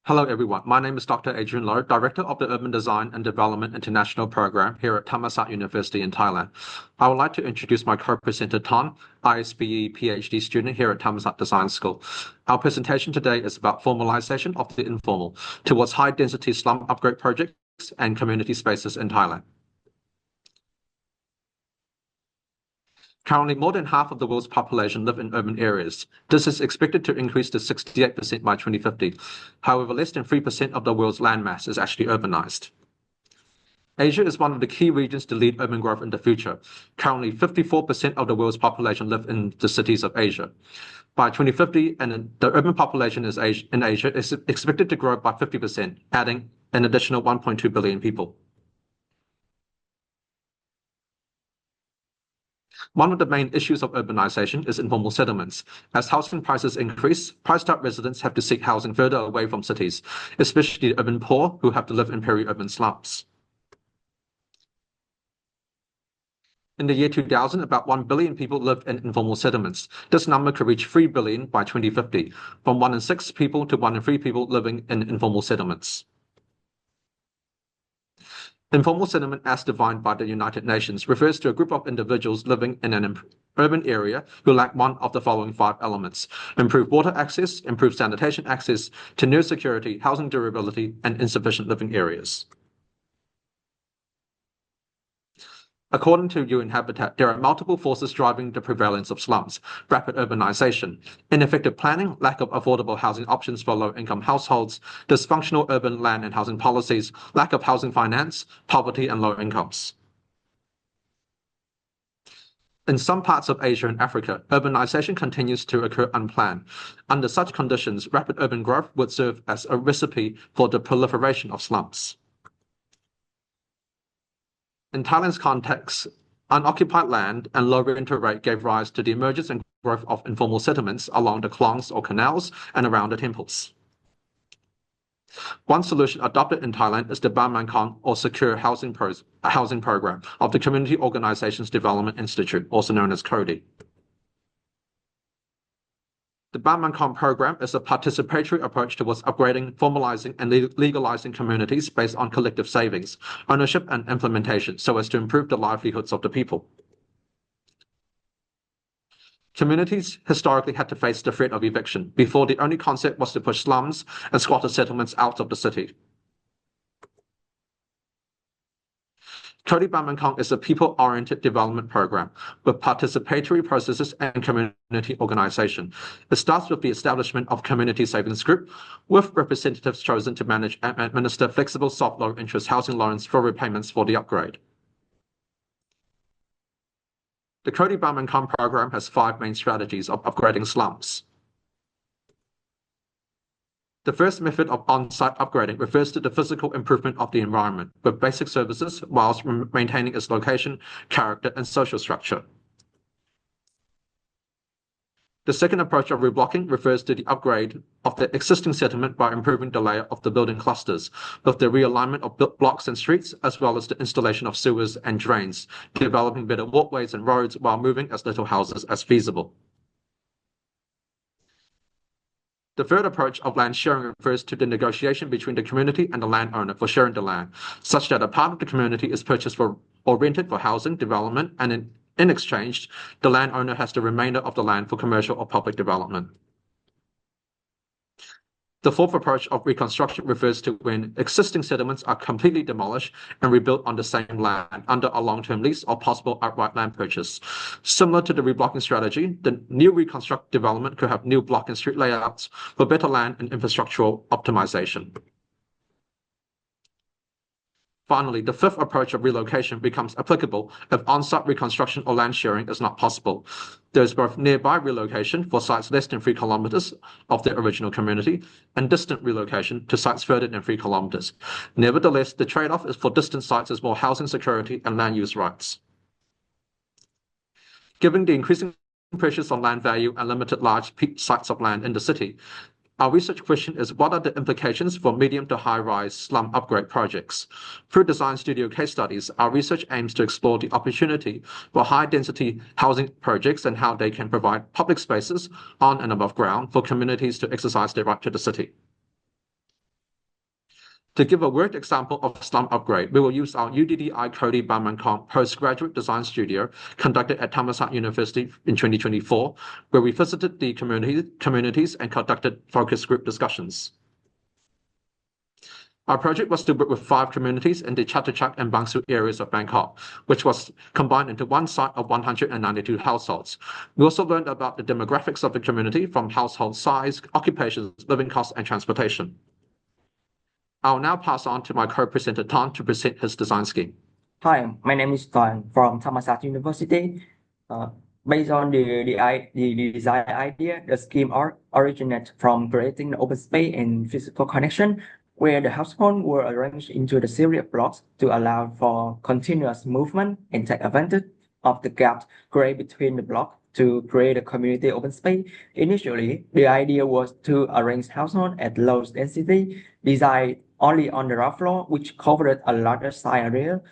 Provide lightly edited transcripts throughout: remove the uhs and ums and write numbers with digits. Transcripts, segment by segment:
Hello, everyone. My name is Dr. Adrian Loh, Director of the Urban Design and Development International Program here at Thammasat University in Thailand. I would like to introduce my co-presenter, Ton, ISBE PhD student here at Thammasat Design School. Our presentation today is about formalization of the informal towards high-density slum upgrade projects and community spaces in Thailand. Currently, more than half of the world's population live in urban areas. This is expected to increase to 68% by 2050. However, less than 3% of the world's landmass is actually urbanized. Asia is one of the key regions to lead urban growth in the future. Currently, 54% of the world's population live in the cities of Asia. By 2050, the urban population in Asia is expected to grow by 50%, adding an additional 1.2 billion people. One of the main issues of urbanization is informal settlements. As housing prices increase, priced-out residents have to seek housing further away from cities, especially the urban poor who have to live in peri-urban slums. In the year 2000, about 1 billion people lived in informal settlements. This number could reach 3 billion by 2050, from 1 in 6 people to 1 in 3 people living in informal settlements. Informal settlement, as defined by the United Nations, refers to a group of individuals living in an urban area who lack one of the following 5 elements: improved water access, improved sanitation access, tenure security, housing durability, and insufficient living areas. According to UN Habitat, there are multiple forces driving the prevalence of slums: rapid urbanization, ineffective planning, lack of affordable housing options for low-income households, dysfunctional urban land and housing policies, lack of housing finance, poverty, and low incomes. In some parts of Asia and Africa, urbanization continues to occur unplanned. Under such conditions, rapid urban growth would serve as a recipe for the proliferation of slums. In Thailand's context, unoccupied land and low rental rate gave rise to the emergence and growth of informal settlements along the klongs or canals and around the temples. One solution adopted in Thailand is the Baan or Secure Housing Program of the Community Organizations Development Institute, also known as CODI. The Baan program is a participatory approach towards upgrading, formalizing, and legalizing communities based on collective savings, ownership, and implementation so as to improve the livelihoods of the people. Communities historically had to face the threat of eviction. Before, the only concept was to push slums and squatter settlements out of the city. Kodi Mankong is a people-oriented development program with participatory processes and community organization. It starts with the establishment of community savings group, with representatives chosen to manage and administer flexible soft low-interest housing loans for repayments for the upgrade. The Kodi Mankong program has 5 main strategies of upgrading slums. The first method of on-site upgrading refers to the physical improvement of the environment with basic services whilst maintaining its location, character, and social structure. The second approach of reblocking refers to the upgrade of the existing settlement by improving the layout of the building clusters, with the realignment of blocks and streets, as well as the installation of sewers and drains, developing better walkways and roads while moving as little houses as feasible. The third approach of land sharing refers to the negotiation between the community and the landowner for sharing the land, such that a part of the community is purchased for or rented for housing development, and in exchange, the landowner has the remainder of the land for commercial or public development. The fourth approach of reconstruction refers to when existing settlements are completely demolished and rebuilt on the same land under a long-term lease or possible outright land purchase. Similar to the reblocking strategy, the new reconstruct development could have new block and street layouts for better land and infrastructural optimization. Finally, the fifth approach of relocation becomes applicable if on-site reconstruction or land sharing is not possible. There is both nearby relocation for sites less than 3 kilometers of the original community and distant relocation to sites further than 3 kilometers. Nevertheless, the trade-off is for distant sites is more housing security and land use rights. Given the increasing pressures on land value and limited large sites of land in the city, our research question is, what are the implications for medium to high-rise slum upgrade projects? Through design studio case studies, our research aims to explore the opportunity for high-density housing projects and how they can provide public spaces on and above ground for communities to exercise their right to the city. To give a worked example of slum upgrade, we will use our UDDI Cody Baan Mankong postgraduate design studio conducted at Thammasat University in 2024, where we visited the communities and conducted focus group discussions. Our project was to work with 5 communities in the Chatuchak and Bangsu areas of Bangkok, which was combined into one site of 192 households. We also learned about the demographics of the community from household size, occupations, living costs, and transportation. I'll now pass on to my co-presenter Tan to present his design scheme. Hi, my name is Tan from Thammasat University. Based on the design idea, the scheme originates from creating an open space and physical connection where the households were arranged into the series of blocks to allow for continuous movement and take advantage of the gap created between the blocks to create a community open space. Initially, the idea was to arrange households at low density, designed only on the ground floor, which covered a larger site area.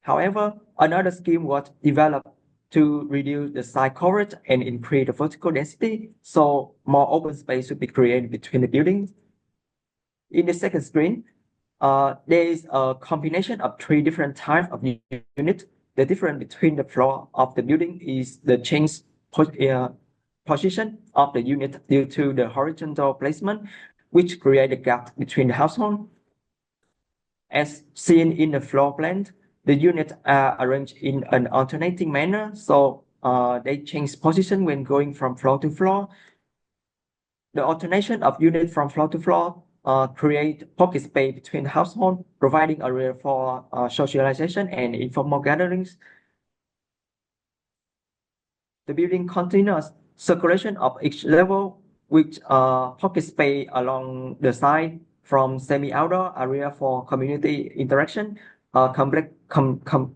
However, another scheme was developed to reduce the site coverage and increase the vertical density, so more open space should be created between the buildings. In the second screen, there is a combination of 3 different types of units. The difference between the floor of the building is the change position of the unit due to the horizontal placement, which create a gap between the households. As seen in the floor plan, the units are arranged in an alternating manner, so they change position when going from floor to floor. The alternation of units from floor to floor create pocket space between the households, providing area for socialization and informal gatherings. The building continues circulation of each level with pocket space along the side from semi-outdoor area for community interaction,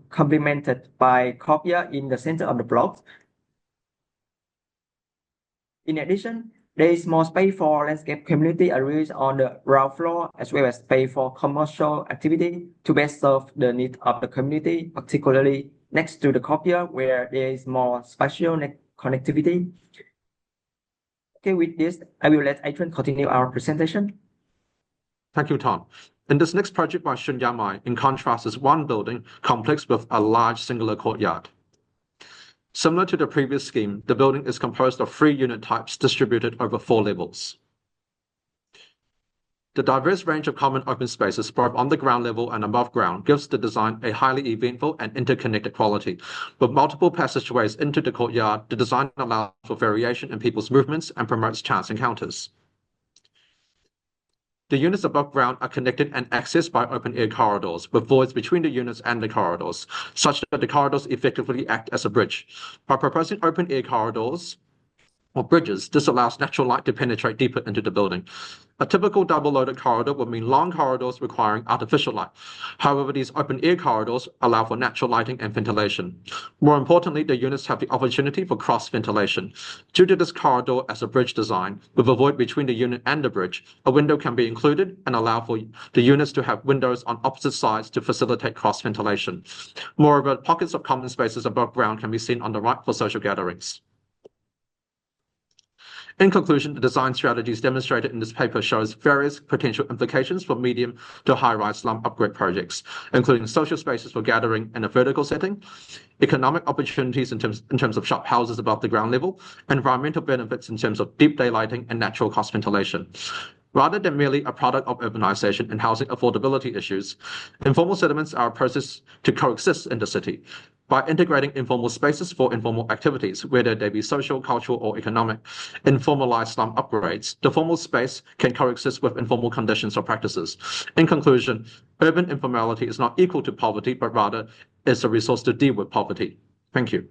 complemented by courtyard in the center of the block. In addition, there is more space for landscape community areas on the ground floor, as well as space for commercial activity to best serve the needs of the community, particularly next to the courtyard where there is more spatial connectivity. Okay, with this, I will let Adrian continue our presentation. Thank you, Tom. In this next project by Shun Yamai, in contrast, is one building complex with a large singular courtyard. Similar to the previous scheme, the building is composed of 3 unit types distributed over 4 levels. The diverse range of common open spaces, both on the ground level and above ground, gives the design a highly eventful and interconnected quality. With multiple passageways into the courtyard, the design allows for variation in people's movements and promotes chance encounters. The units above ground are connected and accessed by open-air corridors, with voids between the units and the corridors, such that the corridors effectively act as a bridge. By proposing open-air corridors or bridges, this allows natural light to penetrate deeper into the building. A typical double-loaded corridor would mean long corridors requiring artificial light. However, these open-air corridors allow for natural lighting and ventilation. More importantly, the units have the opportunity for cross-ventilation. Due to this corridor as a bridge design, with a void between the unit and the bridge, a window can be included and allow for the units to have windows on opposite sides to facilitate cross-ventilation. Moreover, pockets of common spaces above ground can be seen on the right for social gatherings. In conclusion, the design strategies demonstrated in this paper shows various potential implications for medium to high-rise slum upgrade projects, including social spaces for gathering in a vertical setting, economic opportunities in terms of shop houses above the ground level, and environmental benefits in terms of deep daylighting and natural cost ventilation. Rather than merely a product of urbanization and housing affordability issues, informal settlements are a process to coexist in the city. By integrating informal spaces for informal activities, whether they be social, cultural, or economic, in formalized slum upgrades, the formal space can coexist with informal conditions or practices. In conclusion, urban informality is not equal to poverty, but rather is a resource to deal with poverty. Thank you.